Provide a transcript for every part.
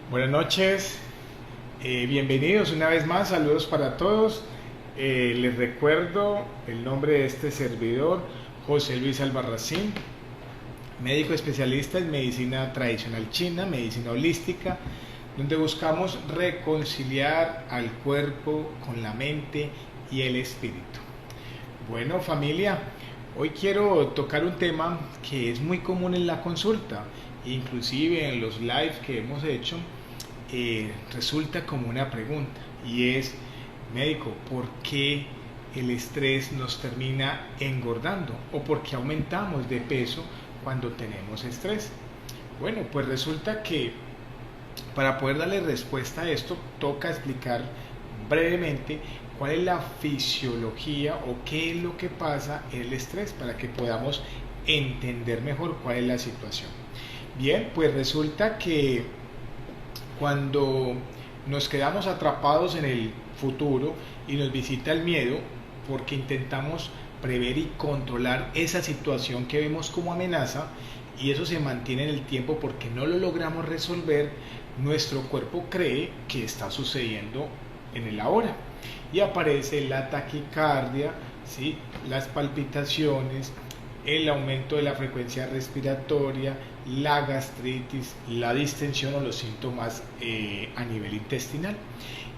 Buenas noches, bienvenidos una vez más, saludos para todos. Les recuerdo el nombre de este servidor, José Luis Albarracín, médico especialista en medicina tradicional china, medicina holística, donde buscamos reconciliar al cuerpo con la mente y el espíritu. Bueno, familia, hoy quiero tocar un tema que es muy común en la consulta, inclusive en los live que hemos hecho. Resulta como una pregunta y es: médico, ¿por qué el estrés nos termina engordando o por qué aumentamos de peso cuando tenemos estrés? Bueno, pues resulta que para poder darle respuesta a esto toca explicar brevemente cuál es la fisiología o qué es lo que pasa en el estrés para que podamos entender mejor cuál es la situación. Bien, pues resulta que cuando nos quedamos atrapados en el futuro y nos visita el miedo porque intentamos prever y controlar esa situación que vemos como amenaza, y eso se mantiene en el tiempo porque no lo logramos resolver, nuestro cuerpo cree que está sucediendo en el ahora y aparece la taquicardia, ¿sí?, las palpitaciones, el aumento de la frecuencia respiratoria, la gastritis, la distensión o los síntomas a nivel intestinal.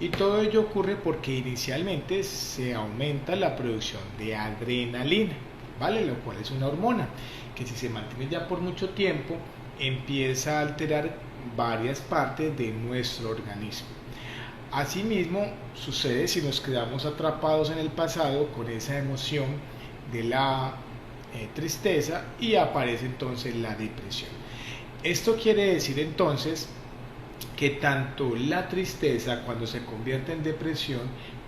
Y todo ello ocurre porque inicialmente se aumenta la producción de adrenalina, ¿vale? Lo cual es una hormona que, si se mantiene ya por mucho tiempo, empieza a alterar varias partes de nuestro organismo. Asimismo, sucede si nos quedamos atrapados en el pasado con esa emoción de la tristeza, y aparece entonces la depresión. Esto quiere decir entonces que tanto la tristeza, cuando se convierte en depresión,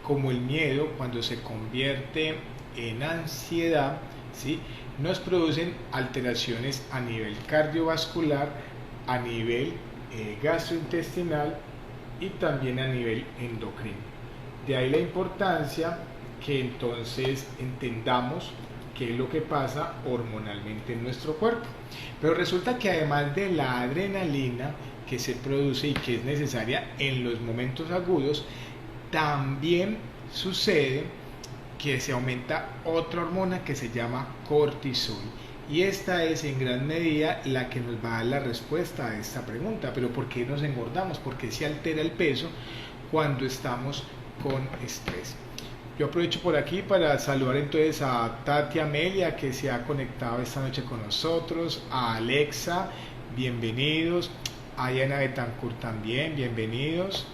como el miedo, cuando se convierte en ansiedad, ¿sí?, nos producen alteraciones a nivel cardiovascular, a nivel gastrointestinal y también a nivel endocrino. De ahí la importancia que entonces entendamos qué es lo que pasa hormonalmente en nuestro cuerpo. Pero resulta que además de la adrenalina que se produce y que es necesaria en los momentos agudos, también sucede que se aumenta otra hormona que se llama cortisol. Y esta es en gran medida la que nos va a dar la respuesta a esta pregunta. Pero ¿por qué nos engordamos? ¿Por qué se altera el peso cuando estamos con estrés? Yo aprovecho por aquí para saludar entonces a Tati Amelia, que se ha conectado esta noche con nosotros, a Alexa, bienvenidos, a Diana Betancourt también, bienvenidos.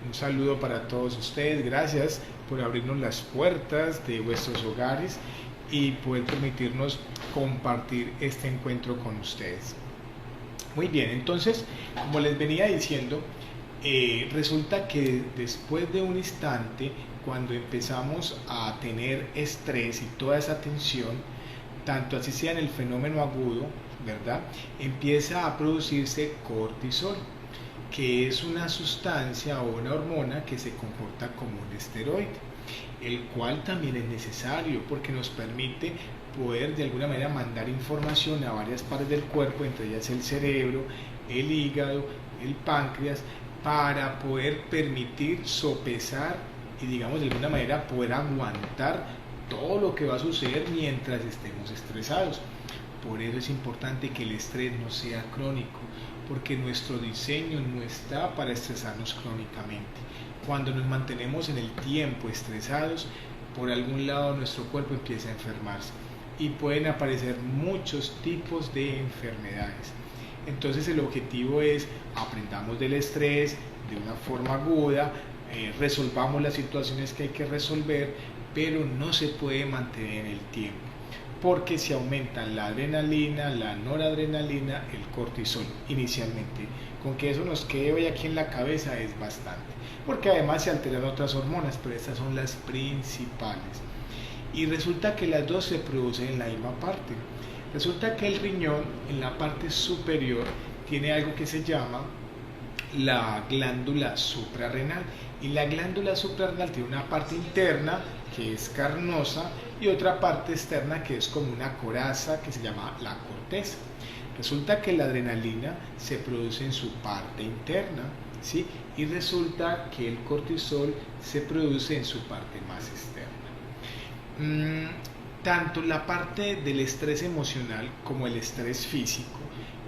Un saludo para todos ustedes, gracias por abrirnos las puertas de vuestros hogares y poder permitirnos compartir este encuentro con ustedes. Muy bien, entonces, como les venía diciendo, resulta que después de un instante, cuando empezamos a tener estrés y toda esa tensión, tanto así sea en el fenómeno agudo, ¿verdad?, empieza a producirse cortisol, que es una sustancia o una hormona que se comporta como un esteroide, el cual también es necesario porque nos permite poder de alguna manera mandar información a varias partes del cuerpo, entre ellas el cerebro, el hígado, el páncreas, para poder permitir sopesar y, digamos, de alguna manera poder aguantar todo lo que va a suceder mientras estemos estresados. Por eso es importante que el estrés no sea crónico, porque nuestro diseño no está para estresarnos crónicamente. Cuando nos mantenemos en el tiempo estresados, por algún lado nuestro cuerpo empieza a enfermarse y pueden aparecer muchos tipos de enfermedades. Entonces el objetivo es: aprendamos del estrés de una forma aguda, resolvamos las situaciones que hay que resolver, pero no se puede mantener en el tiempo, porque se aumentan la adrenalina, la noradrenalina, el cortisol inicialmente. Con que eso nos quede hoy aquí en la cabeza es bastante, porque además se alteran otras hormonas, pero estas son las principales. Y resulta que las dos se producen en la misma parte. Resulta que el riñón, en la parte superior, tiene algo que se llama la glándula suprarrenal, y la glándula suprarrenal tiene una parte interna que es carnosa y otra parte externa que es como una coraza que se llama la corteza. Resulta que la adrenalina se produce en su parte interna ¿sí? Y resulta que el cortisol se produce en su parte más externa. Tanto la parte del estrés emocional como el estrés físico,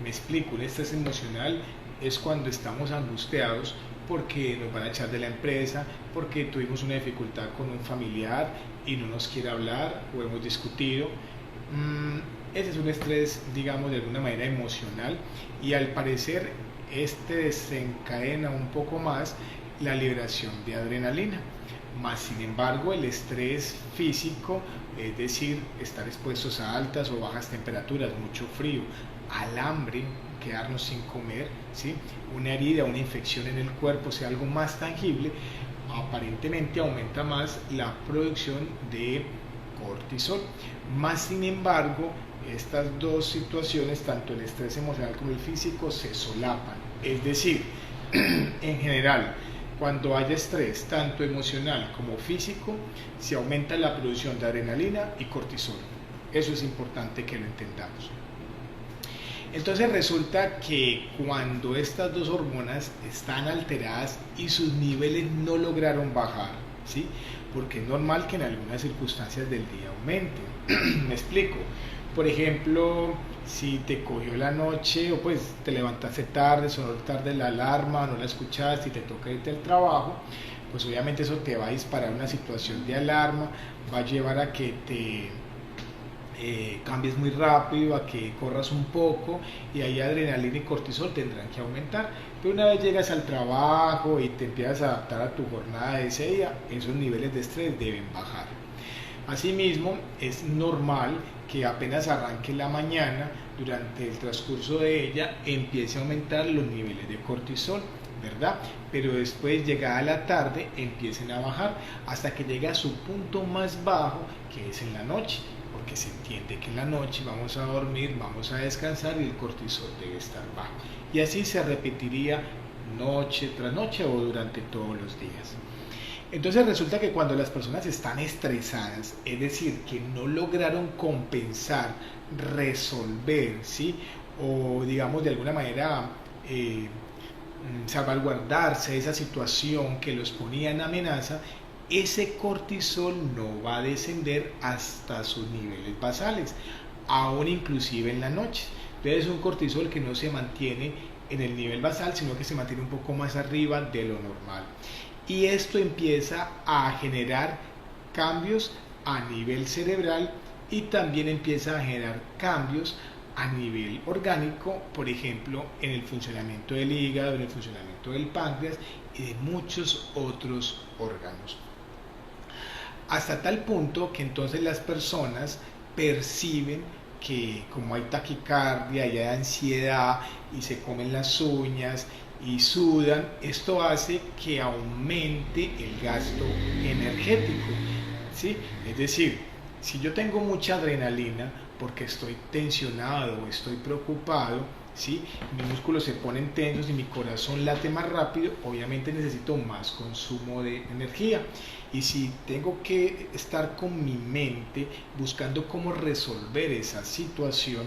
me explico, el estrés emocional es cuando estamos angustiados porque nos van a echar de la empresa, porque tuvimos una dificultad con un familiar y no nos quiere hablar o hemos discutido. Ese es un estrés, digamos, de alguna manera emocional, y al parecer este desencadena un poco más la liberación de adrenalina. Más sin embargo, el estrés físico, es decir, estar expuestos a altas o bajas temperaturas, mucho frío, al hambre, quedarnos sin comer, ¿sí? Una herida, una infección en el cuerpo, sea algo más tangible, aparentemente aumenta más la producción de cortisol. Más sin embargo, estas dos situaciones, tanto el estrés emocional como el físico, se solapan. Es decir, en general, cuando haya estrés, tanto emocional como físico, se aumenta la producción de adrenalina y cortisol. Eso es importante que lo entendamos. Entonces resulta que cuando estas dos hormonas están alteradas y sus niveles no lograron bajar, ¿sí? Porque es normal que en algunas circunstancias del día aumenten. Me explico. Por ejemplo, si te cogió la noche o pues te levantaste tarde, sonó tarde la alarma, no la escuchaste y te toca irte al trabajo, pues obviamente eso te va a disparar una situación de alarma, va a llevar a que te cambies muy rápido, a que corras un poco, y ahí adrenalina y cortisol tendrán que aumentar. Pero una vez llegas al trabajo y te empiezas a adaptar a tu jornada de ese día, esos niveles de estrés deben bajar. Asimismo, es normal que apenas arranque la mañana, durante el transcurso de ella, empiece a aumentar los niveles de cortisol, ¿verdad? Pero después, llegada la tarde, empiecen a bajar hasta que llegue a su punto más bajo, que es en la noche, porque se entiende que en la noche vamos a dormir, vamos a descansar y el cortisol debe estar bajo. Y así se repetiría noche tras noche o durante todos los días. Entonces resulta que cuando las personas están estresadas, es decir, que no lograron compensar, resolver, ¿sí? O digamos de alguna manera salvaguardarse de esa situación que los ponía en amenaza, ese cortisol no va a descender hasta sus niveles basales, aún inclusive en la noche. Entonces es un cortisol que no se mantiene en el nivel basal, sino que se mantiene un poco más arriba de lo normal. Y esto empieza a generar cambios a nivel cerebral y también empieza a generar cambios a nivel orgánico, por ejemplo, en el funcionamiento del hígado, en el funcionamiento del páncreas y de muchos otros órganos. Hasta tal punto que entonces las personas perciben que como hay taquicardia y hay ansiedad y se comen las uñas y sudan, esto hace que aumente el gasto energético, ¿sí? Es decir, si yo tengo mucha adrenalina porque estoy tensionado o estoy preocupado, ¿sí? Mis músculos se ponen tensos y mi corazón late más rápido, obviamente necesito más consumo de energía. Y si tengo que estar con mi mente buscando cómo resolver esa situación,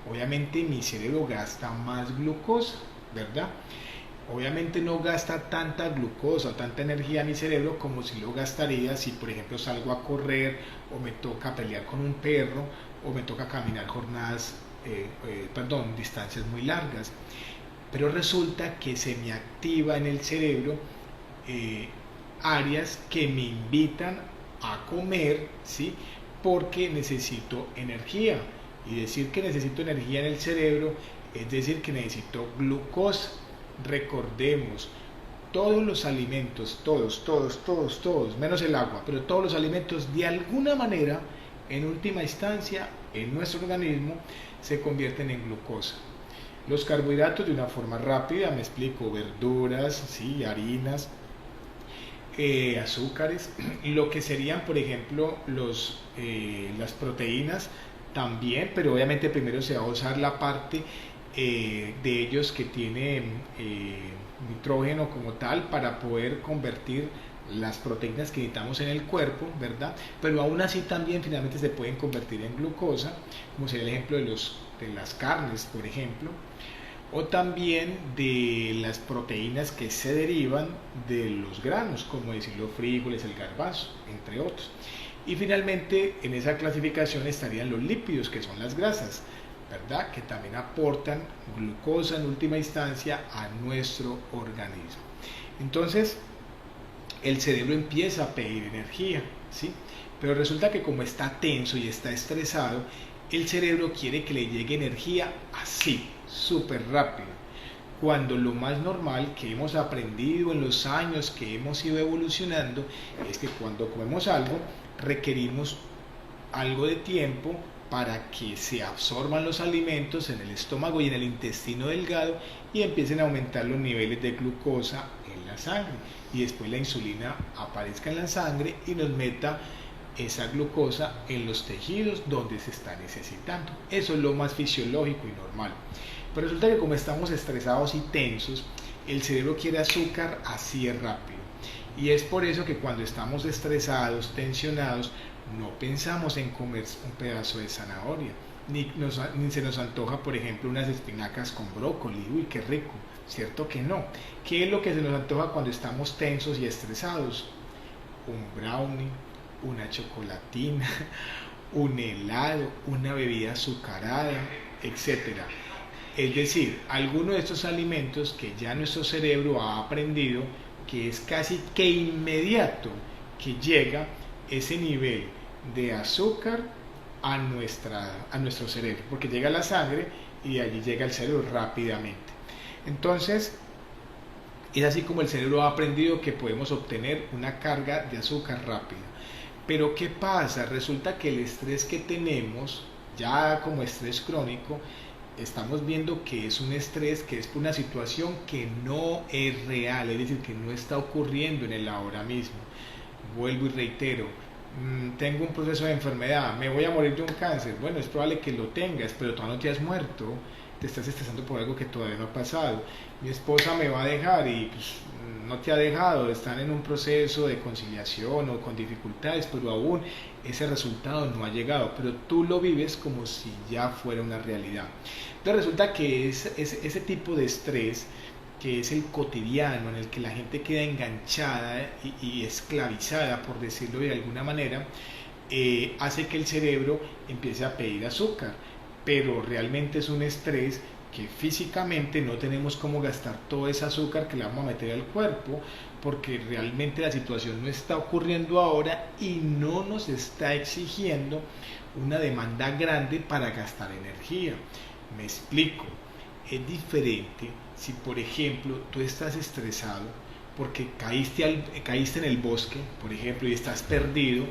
obviamente mi cerebro gasta más glucosa, ¿verdad? Obviamente no gasta tanta glucosa o tanta energía mi cerebro como si lo gastaría si, por ejemplo, salgo a correr o me toca pelear con un perro o me toca caminar distancias muy largas. Pero resulta que se me activa en el cerebro áreas que me invitan a comer, ¿sí? Porque necesito energía. Y decir que necesito energía en el cerebro es decir que necesito glucosa. Recordemos, todos los alimentos, todos, menos el agua, pero todos los alimentos de alguna manera, en última instancia, en nuestro organismo, se convierten en glucosa. Los carbohidratos de una forma rápida, me explico, verduras, ¿sí? Harinas, azúcares, lo que serían, por ejemplo, las proteínas también, pero obviamente primero se va a usar la parte de ellos que tiene nitrógeno como tal para poder convertir las proteínas que necesitamos en el cuerpo, ¿verdad? Pero aún así también finalmente se pueden convertir en glucosa, como sería el ejemplo de las carnes, por ejemplo, o también de las proteínas que se derivan de los granos, como decir los frijoles, el garbanzo, entre otros. Y finalmente en esa clasificación estarían los lípidos, que son las grasas, ¿verdad? Que también aportan glucosa en última instancia a nuestro organismo. Entonces, el cerebro empieza a pedir energía, ¿sí? Pero resulta que como está tenso y está estresado, el cerebro quiere que le llegue energía así, súper rápido. Cuando lo más normal que hemos aprendido en los años que hemos ido evolucionando es que cuando comemos algo requerimos algo de tiempo para que se absorban los alimentos en el estómago y en el intestino delgado y empiecen a aumentar los niveles de glucosa en la sangre y después la insulina aparezca en la sangre y nos meta esa glucosa en los tejidos donde se está necesitando. Eso es lo más fisiológico y normal. Pero resulta que como estamos estresados y tensos, el cerebro quiere azúcar así de rápido. Y es por eso que cuando estamos estresados, tensionados, no pensamos en comer un pedazo de zanahoria, ni se nos antoja, por ejemplo, unas espinacas con brócoli. Uy, qué rico, ¿cierto que no? ¿Qué es lo que se nos antoja cuando estamos tensos y estresados? Un brownie, una chocolatina, un helado, una bebida azucarada, etcétera. Es decir, alguno de estos alimentos que ya nuestro cerebro ha aprendido que es casi que inmediato que llega ese nivel de azúcar a nuestro cerebro, porque llega a la sangre y de allí llega al cerebro rápidamente. Entonces, es así como el cerebro ha aprendido que podemos obtener una carga de azúcar rápida. Pero ¿qué pasa? Resulta que el estrés que tenemos, ya como estrés crónico, estamos viendo que es un estrés que es por una situación que no es real, es decir, que no está ocurriendo en el ahora mismo. Vuelvo y reitero, tengo un proceso de enfermedad, me voy a morir de un cáncer. Bueno, es probable que lo tengas, pero todavía no te has muerto, te estás estresando por algo que todavía no ha pasado. Mi esposa me va a dejar y pues, no te ha dejado, están en un proceso de conciliación o con dificultades, pero aún ese resultado no ha llegado, pero tú lo vives como si ya fuera una realidad. Entonces resulta que ese tipo de estrés, que es el cotidiano, en el que la gente queda enganchada y esclavizada, por decirlo de alguna manera, hace que el cerebro empiece a pedir azúcar, pero realmente es un estrés que físicamente no tenemos cómo gastar todo ese azúcar que le vamos a meter al cuerpo, porque realmente la situación no está ocurriendo ahora y no nos está exigiendo una demanda grande para gastar energía. Me explico, es diferente si por ejemplo tú estás estresado porque caíste en el bosque, por ejemplo, y estás perdido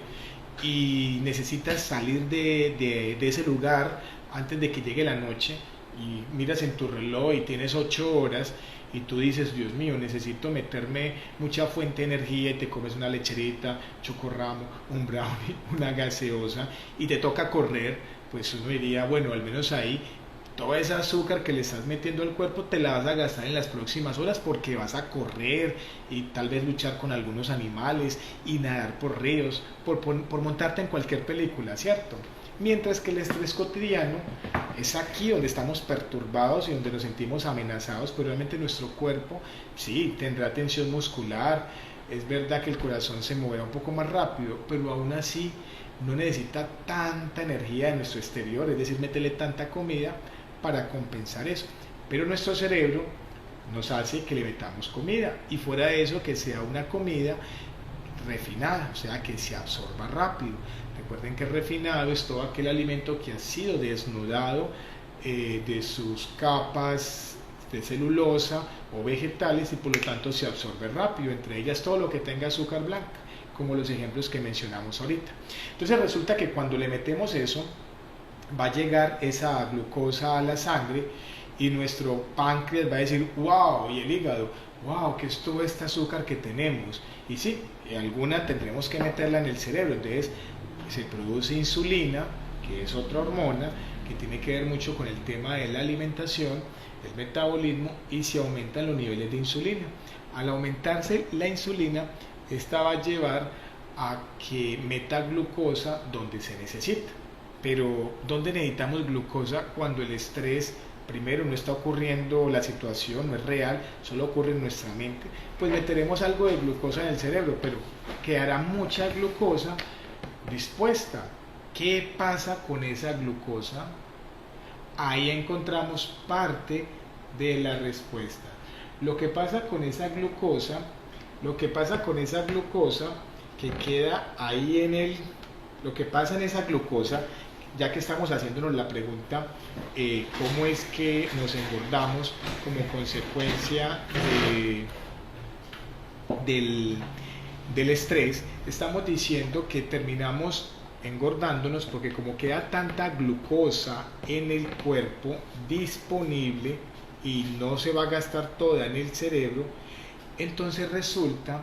y necesitas salir de ese lugar antes de que llegue la noche, y miras en tu reloj y tienes 8 horas y tú dices, Dios mío, necesito meterme mucha fuente de energía, y te comes una lecherita, chocorramo, un brownie, una gaseosa y te toca correr, pues uno diría, bueno, al menos ahí toda esa azúcar que le estás metiendo al cuerpo te la vas a gastar en las próximas horas porque vas a correr y tal vez luchar con algunos animales y nadar por ríos, por montarte en cualquier película, ¿cierto? Mientras que el estrés cotidiano es aquí donde estamos perturbados y donde nos sentimos amenazados, pero realmente nuestro cuerpo sí tendrá tensión muscular, es verdad que el corazón se moverá un poco más rápido, pero aún así no necesita tanta energía de nuestro exterior, es decir, meterle tanta comida para compensar eso. Pero nuestro cerebro nos hace que le metamos comida, y fuera de eso que sea una comida refinada, o sea, que se absorba rápido. Recuerden que refinado es todo aquel alimento que ha sido desnudado de sus capas de celulosa o vegetales y por lo tanto se absorbe rápido, entre ellas todo lo que tenga azúcar blanca, como los ejemplos que mencionamos ahorita. Entonces resulta que cuando le metemos eso, va a llegar esa glucosa a la sangre y nuestro páncreas va a decir, wow, y el hígado, wow, ¿qué es todo este azúcar que tenemos? Y sí, alguna tendremos que meterla en el cerebro, entonces se produce insulina, que es otra hormona que tiene que ver mucho con el tema de la alimentación, el metabolismo, y se aumentan los niveles de insulina. Al aumentarse la insulina, esta va a llevar a que meta glucosa donde se necesita. Pero ¿dónde necesitamos glucosa cuando el estrés primero no está ocurriendo la situación, no es real, solo ocurre en nuestra mente, pues meteremos algo de glucosa en el cerebro, pero quedará mucha glucosa dispuesta. ¿Qué pasa con esa glucosa? Ahí encontramos parte de la respuesta. Lo que pasa con esa glucosa, que queda ahí lo que pasa en esa glucosa, ya que estamos haciéndonos la pregunta, ¿cómo es que nos engordamos como consecuencia del estrés? Estamos diciendo que terminamos engordándonos porque como queda tanta glucosa en el cuerpo disponible y no se va a gastar toda en el cerebro, entonces resulta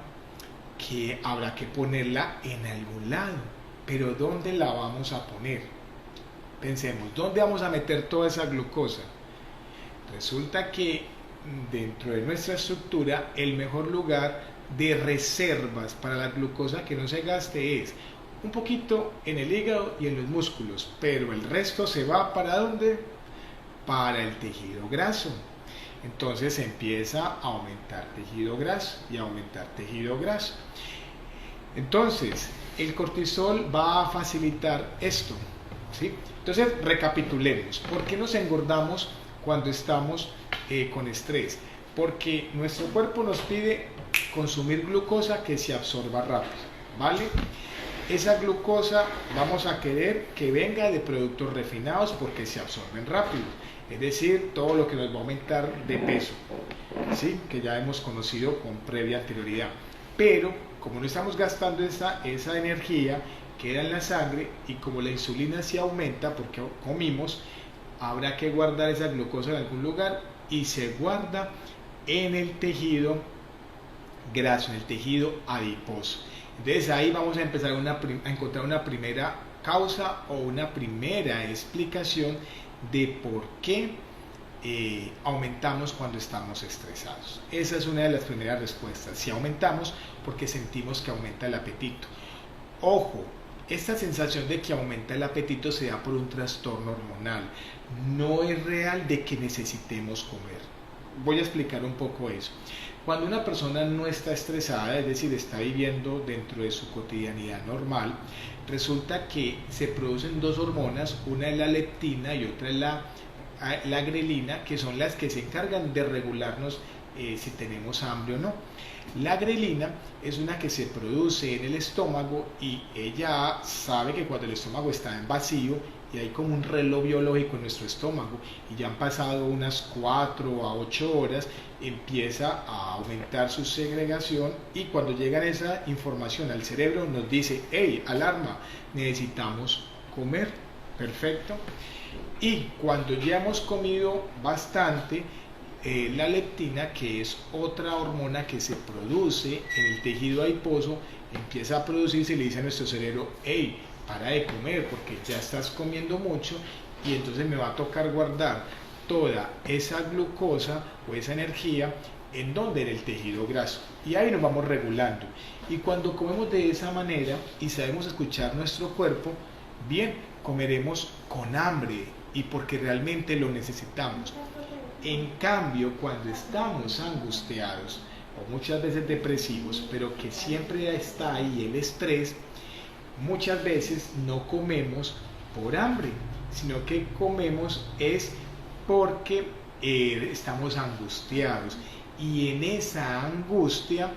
que habrá que ponerla en algún lado. Pero ¿dónde la vamos a poner? Pensemos, ¿dónde vamos a meter toda esa glucosa? Resulta que dentro de nuestra estructura el mejor lugar de reservas para la glucosa que no se gaste es un poquito en el hígado y en los músculos, pero el resto se va ¿para dónde? Para el tejido graso. Entonces empieza a aumentar tejido graso y a aumentar tejido graso. Entonces el cortisol va a facilitar esto, ¿sí? Entonces recapitulemos. ¿Por qué nos engordamos cuando estamos con estrés? Porque nuestro cuerpo nos pide consumir glucosa que se absorba rápido, ¿vale? Esa glucosa vamos a querer que venga de productos refinados porque se absorben rápido, es decir, todo lo que nos va a aumentar de peso, ¿sí? Que ya hemos conocido con previa anterioridad. Pero como no estamos gastando esa energía, queda en la sangre, y como la insulina se aumenta porque comimos, habrá que guardar esa glucosa en algún lugar y se guarda en el tejido graso, en el tejido adiposo. Entonces ahí vamos a empezar a encontrar una primera causa o una primera explicación de por qué aumentamos cuando estamos estresados. Esa es una de las primeras respuestas. Si aumentamos porque sentimos que aumenta el apetito. Ojo, esta sensación de que aumenta el apetito se da por un trastorno hormonal. No es real de que necesitemos comer. Voy a explicar un poco eso. Cuando una persona no está estresada, es decir, está viviendo dentro de su cotidianidad normal, resulta que se producen dos hormonas, una es la leptina y otra es la grelina, que son las que se encargan de regularnos si tenemos hambre o no. La grelina es una que se produce en el estómago y ella sabe que cuando el estómago está en vacío y hay como un reloj biológico en nuestro estómago y ya han pasado unas 4 a 8 horas, empieza a aumentar su segregación y cuando llega esa información al cerebro nos dice: hey, alarma, necesitamos comer. Perfecto. Y cuando ya hemos comido bastante, la leptina, que es otra hormona que se produce en el tejido adiposo, empieza a producirse y le dice a nuestro cerebro: hey, para de comer porque ya estás comiendo mucho y entonces me va a tocar guardar toda esa glucosa o esa energía en donde, en el tejido graso, y ahí nos vamos regulando. Y cuando comemos de esa manera y sabemos escuchar nuestro cuerpo, bien, comeremos con hambre y porque realmente lo necesitamos. En cambio, cuando estamos angustiados o muchas veces depresivos, pero que siempre está ahí el estrés, muchas veces no comemos por hambre, sino que comemos es porque estamos angustiados, y en esa angustia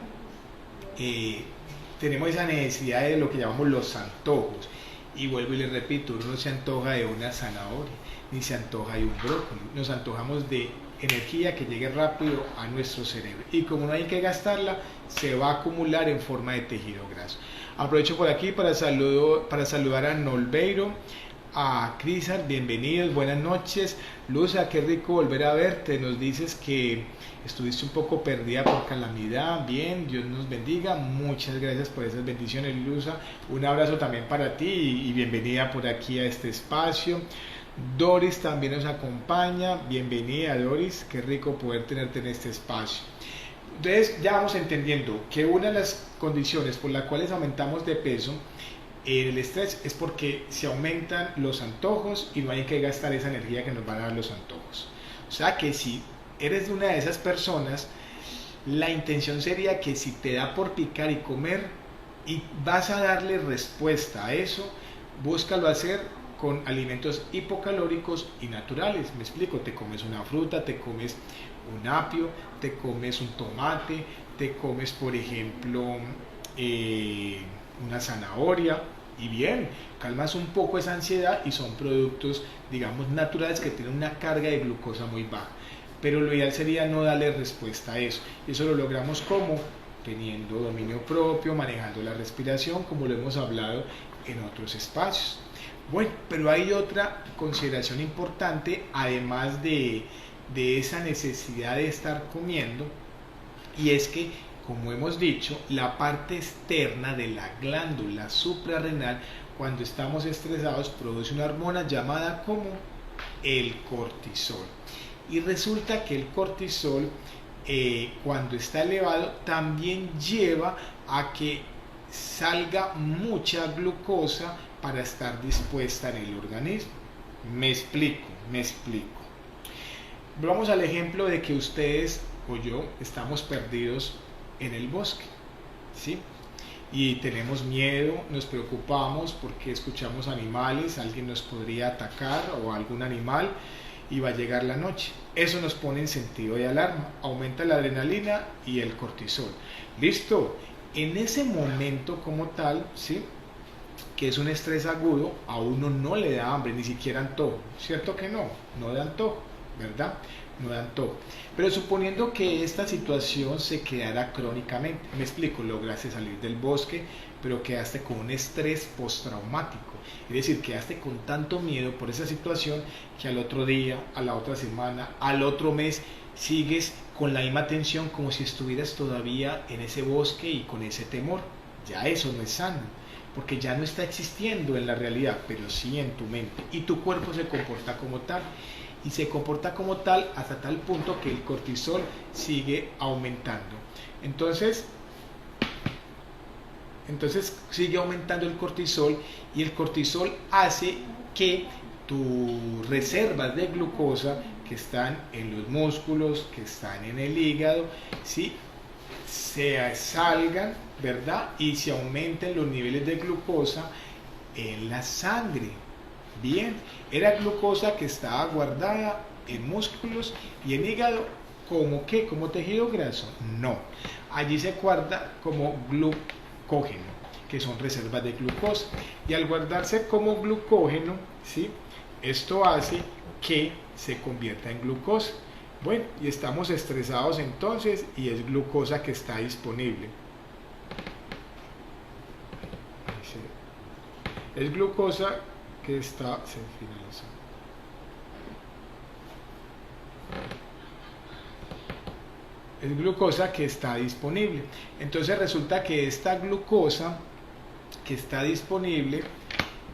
tenemos esa necesidad de lo que llamamos los antojos. Y vuelvo y les repito, uno no se antoja de una zanahoria, ni se antoja de un brócoli, nos antojamos de energía que llegue rápido a nuestro cerebro, y como no hay que gastarla, se va a acumular en forma de tejido graso. Aprovecho por aquí para saludar a Nolbeiro, a Crisar, bienvenidos, buenas noches. Luza, qué rico volver a verte, nos dices que estuviste un poco perdida por calamidad. Bien, Dios nos bendiga, muchas gracias por esas bendiciones, Luza. Un abrazo también para ti y bienvenida por aquí a este espacio. Doris también nos acompaña, bienvenida Doris, qué rico poder tenerte en este espacio. Entonces ya vamos entendiendo que una de las condiciones por las cuales aumentamos de peso el estrés es porque se aumentan los antojos y no hay que gastar esa energía que nos van a dar los antojos. O sea que si eres una de esas personas, la intención sería que si te da por picar y comer y vas a darle respuesta a eso, búscalo hacer con alimentos hipocalóricos y naturales. Me explico, te comes una fruta, te comes un apio, te comes un tomate, te comes por ejemplo una zanahoria y bien, calmas un poco esa ansiedad y son productos digamos naturales que tienen una carga de glucosa muy baja. Pero lo ideal sería no darle respuesta a eso. Y eso lo logramos como teniendo dominio propio, manejando la respiración, como lo hemos hablado en otros espacios. Bueno, pero hay otra consideración importante, además de esa necesidad de estar comiendo, y es que, como hemos dicho, la parte externa de la glándula suprarrenal, cuando estamos estresados, produce una hormona llamada como el cortisol. Y resulta que el cortisol, cuando está elevado, también lleva a que salga mucha glucosa para estar dispuesta en el organismo. Me explico. Vamos al ejemplo de que ustedes o yo estamos perdidos en el bosque, ¿sí? Y tenemos miedo, nos preocupamos porque escuchamos animales, alguien nos podría atacar o algún animal y va a llegar la noche. Eso nos pone en sentido de alarma, aumenta la adrenalina y el cortisol. Listo, en ese momento como tal, ¿sí?, que es un estrés agudo, a uno no le da hambre, ni siquiera antojo, ¿cierto que no? No da antojo, ¿verdad? No da antojo. Pero suponiendo que esta situación se quedara crónicamente, me explico, lograste salir del bosque, pero quedaste con un estrés postraumático, es decir, quedaste con tanto miedo por esa situación que al otro día, a la otra semana, al otro mes, sigues con la misma tensión como si estuvieras todavía en ese bosque y con ese temor. Ya eso no es sano, porque ya no está existiendo en la realidad, pero sí en tu mente, y tu cuerpo se comporta como tal, y se comporta como tal hasta tal punto que el cortisol sigue aumentando. Entonces sigue aumentando el cortisol, y el cortisol hace que tus reservas de glucosa que están en los músculos, que están en el hígado, ¿sí?, se salgan, ¿verdad? Y se aumenten los niveles de glucosa en la sangre. Bien, era glucosa que estaba guardada en músculos y en hígado, ¿como qué? ¿Como tejido graso? No, allí se guarda como glucógeno, que son reservas de glucosa, y al guardarse como glucógeno, ¿sí?, esto hace que se convierta en glucosa. Bueno, y estamos estresados entonces, y es glucosa que está disponible. Es glucosa que está... Se finalizó. Es glucosa que está disponible. Entonces resulta que esta glucosa que está disponible,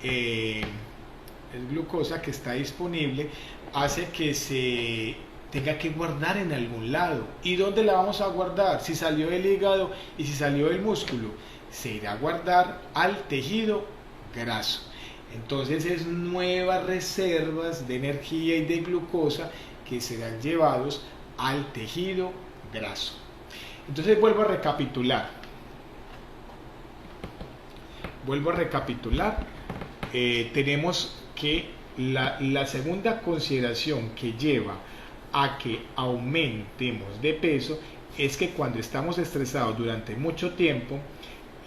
es glucosa que está disponible, hace que se tenga que guardar en algún lado. ¿Y dónde la vamos a guardar? Si salió del hígado y si salió del músculo, se irá a guardar al tejido graso. Entonces es nuevas reservas de energía y de glucosa que serán llevados al tejido graso. Entonces vuelvo a recapitular. Tenemos que la segunda consideración que lleva a que aumentemos de peso es que cuando estamos estresados durante mucho tiempo,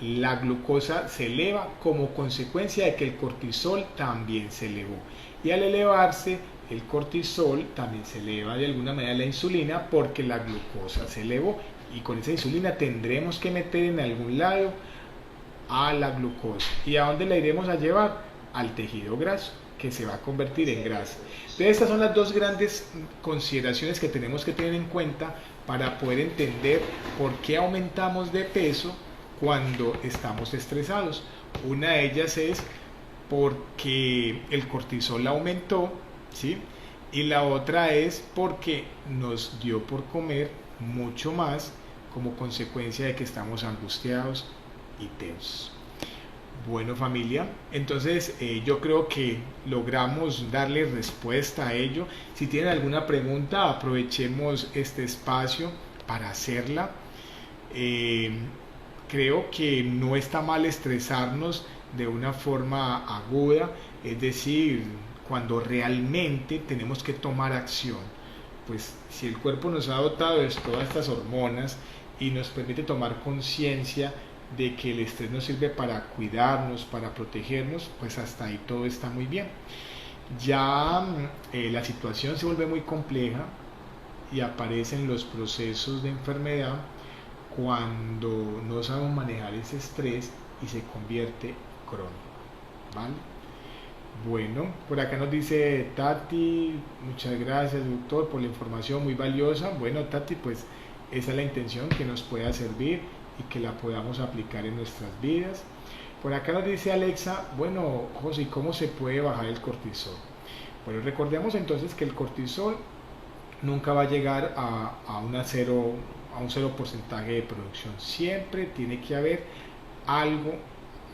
la glucosa se eleva como consecuencia de que el cortisol también se elevó, y al elevarse el cortisol también se eleva de alguna manera la insulina, porque la glucosa se elevó, y con esa insulina tendremos que meter en algún lado a la glucosa. ¿Y a dónde la iremos a llevar? Al tejido graso, que se va a convertir en grasa. Entonces estas son las dos grandes consideraciones que tenemos que tener en cuenta para poder entender por qué aumentamos de peso cuando estamos estresados. Una de ellas es porque el cortisol aumentó, ¿sí?, y la otra es porque nos dio por comer mucho más como consecuencia de que estamos angustiados y tensos. Bueno, familia, entonces yo creo que logramos darle respuesta a ello. Si tienen alguna pregunta, aprovechemos este espacio para hacerla. Eh, Creo que no está mal estresarnos de una forma aguda, es decir, cuando realmente tenemos que tomar acción. Pues si el cuerpo nos ha dotado de todas estas hormonas y nos permite tomar conciencia de que el estrés nos sirve para cuidarnos, para protegernos, pues hasta ahí todo está muy bien. Ya la situación se vuelve muy compleja y aparecen los procesos de enfermedad cuando no sabemos manejar ese estrés y se convierte crónico, ¿vale? Bueno, por acá nos dice Tati, muchas gracias doctor por la información muy valiosa. Bueno Tati, pues esa es la intención, que nos pueda servir y que la podamos aplicar en nuestras vidas. Por acá nos dice Alexa, bueno José, ¿cómo se puede bajar el cortisol? Bueno, recordemos entonces que el cortisol nunca va a llegar a un cero porcentaje de producción. Siempre tiene que haber algo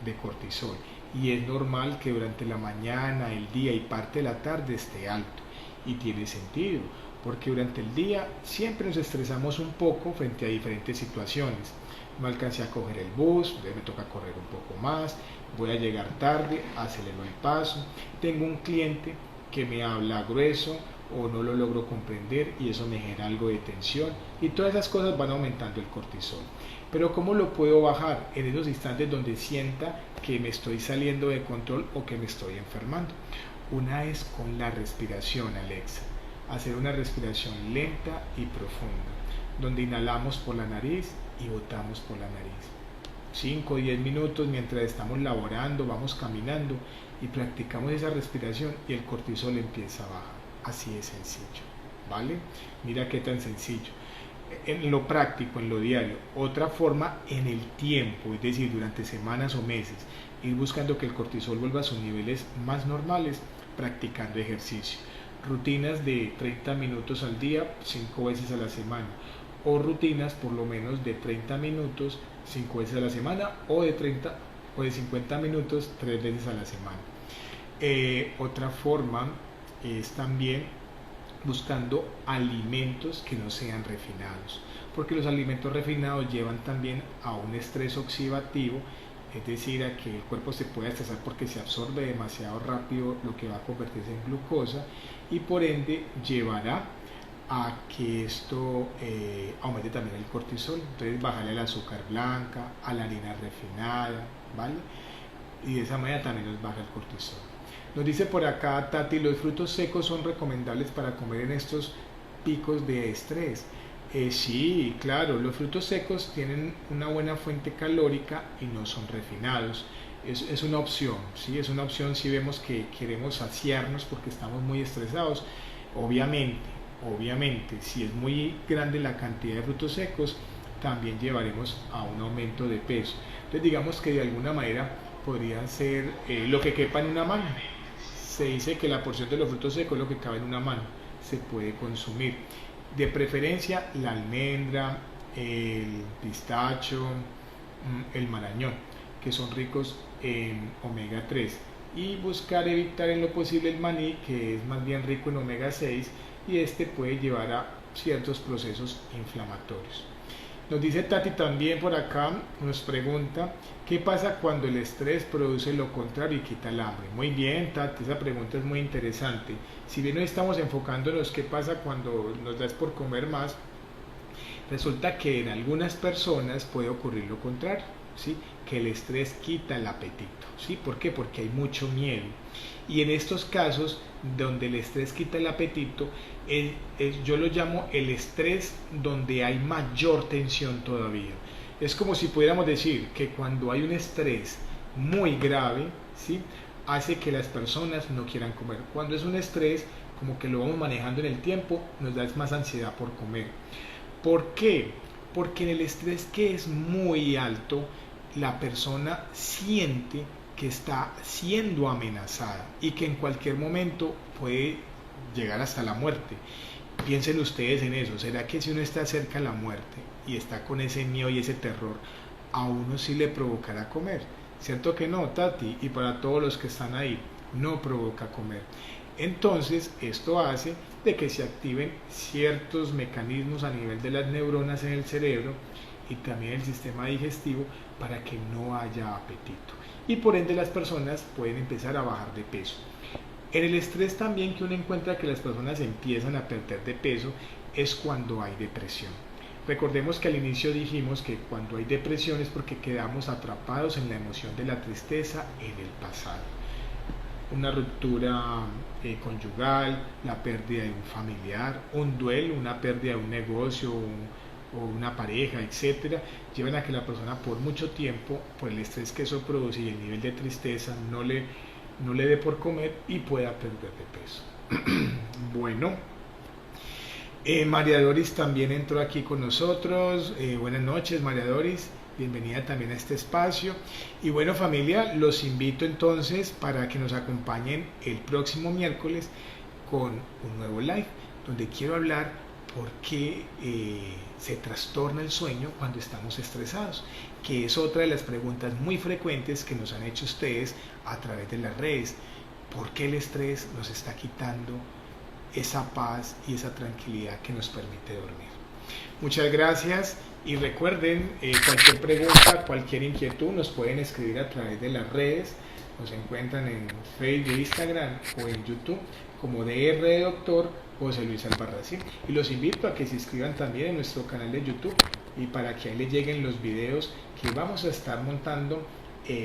de cortisol. Y es normal que durante la mañana, el día y parte de la tarde esté alto. Y tiene sentido, porque durante el día siempre nos estresamos un poco frente a diferentes situaciones. No alcancé a coger el bus, me toca correr un poco más, voy a llegar tarde, acelero el paso, tengo un cliente que me habla grueso o no lo logro comprender y eso me genera algo de tensión y todas esas cosas van aumentando el cortisol. Pero ¿cómo lo puedo bajar? En esos instantes donde sienta que me estoy saliendo de control o que me estoy enfermando. Una es con la respiración, Alexa. Hacer una respiración lenta y profunda, donde inhalamos por la nariz y botamos por la nariz. 5 o 10 minutos mientras estamos laborando, vamos caminando y practicamos esa respiración y el cortisol empieza a bajar. Así de sencillo, ¿vale? Mira qué tan sencillo. En lo práctico, en lo diario. Otra forma, en el tiempo, es decir, durante semanas o meses, ir buscando que el cortisol vuelva a sus niveles más normales, practicando ejercicio. Rutinas de 30 minutos al día, 5 veces a la semana. O rutinas por lo menos de 30 minutos, 5 veces a la semana, o de 30 o de 50 minutos, 3 veces a la semana. Otra forma es también buscando alimentos que no sean refinados, porque los alimentos refinados llevan también a un estrés oxidativo, es decir, a que el cuerpo se pueda estresar porque se absorbe demasiado rápido lo que va a convertirse en glucosa y por ende llevará a que esto aumente también el cortisol. Entonces bajarle al azúcar blanca, a la harina refinada, ¿vale? Y de esa manera también nos baja el cortisol. Nos dice por acá Tati, los frutos secos son recomendables para comer en estos picos de estrés. Sí, claro, los frutos secos tienen una buena fuente calórica y no son refinados. Es una opción, ¿sí? Es una opción si vemos que queremos saciarnos porque estamos muy estresados. Obviamente, si es muy grande la cantidad de frutos secos, también llevaremos a un aumento de peso. Entonces digamos que de alguna manera podrían ser lo que quepa en una mano. Se dice que la porción de los frutos secos es lo que cabe en una mano, se puede consumir. De preferencia la almendra, el pistacho, el marañón, que son ricos en omega 3. Y buscar evitar en lo posible el maní, que es más bien rico en omega 6 y este puede llevar a ciertos procesos inflamatorios. Nos dice Tati también por acá, nos pregunta, ¿qué pasa cuando el estrés produce lo contrario y quita el hambre? Muy bien, Tati, esa pregunta es muy interesante. Si bien hoy estamos enfocándonos qué pasa cuando nos da por comer más, resulta que en algunas personas puede ocurrir lo contrario, ¿sí? Que el estrés quita el apetito, ¿sí? ¿Por qué? Porque hay mucho miedo. Y en estos casos, donde el estrés quita el apetito, yo lo llamo el estrés donde hay mayor tensión todavía. Es como si pudiéramos decir que cuando hay un estrés muy grave, ¿sí? Hace que las personas no quieran comer. Cuando es un estrés, como que lo vamos manejando en el tiempo, nos da más ansiedad por comer. ¿Por qué? Porque en el estrés que es muy alto, la persona siente que está siendo amenazada y que en cualquier momento puede llegar hasta la muerte. Piensen ustedes en eso. ¿Será que si uno está cerca de la muerte y está con ese miedo y ese terror, a uno sí le provocará comer? ¿Cierto que no, Tati? Y para todos los que están ahí, no provoca comer. Entonces, esto hace de que se activen ciertos mecanismos a nivel de las neuronas en el cerebro y también el sistema digestivo para que no haya apetito. Y por ende las personas pueden empezar a bajar de peso. En el estrés también que uno encuentra que las personas empiezan a perder de peso es cuando hay depresión. Recordemos que al inicio dijimos que cuando hay depresión es porque quedamos atrapados en la emoción de la tristeza en el pasado. Una ruptura conyugal, la pérdida de un familiar, un duelo, una pérdida de un negocio o una pareja, etcétera, llevan a que la persona por mucho tiempo, por el estrés que eso produce y el nivel de tristeza, no le dé por comer y pueda perder de peso. Bueno, María Doris también entró aquí con nosotros. Buenas noches, María Doris. Bienvenida también a este espacio. Y bueno, familia, los invito entonces para que nos acompañen el próximo miércoles con un nuevo live, donde quiero hablar por qué se trastorna el sueño cuando estamos estresados, que es otra de las preguntas muy frecuentes que nos han hecho ustedes a través de las redes. ¿Por qué el estrés nos está quitando esa paz y esa tranquilidad que nos permite dormir? Muchas gracias y recuerden, cualquier pregunta, cualquier inquietud nos pueden escribir a través de las redes. Nos encuentran en Facebook, Instagram o en YouTube como DR de Doctor José Luis Albarracín. Y los invito a que se inscriban también en nuestro canal de YouTube y para que ahí les lleguen los videos que vamos a estar montando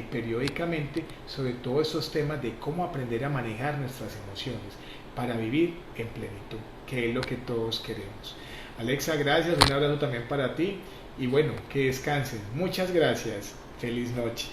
periódicamente sobre todos estos temas de cómo aprender a manejar nuestras emociones para vivir en plenitud, que es lo que todos queremos. Alexa, gracias, un abrazo también para ti y bueno, que descansen. Muchas gracias. Feliz noche.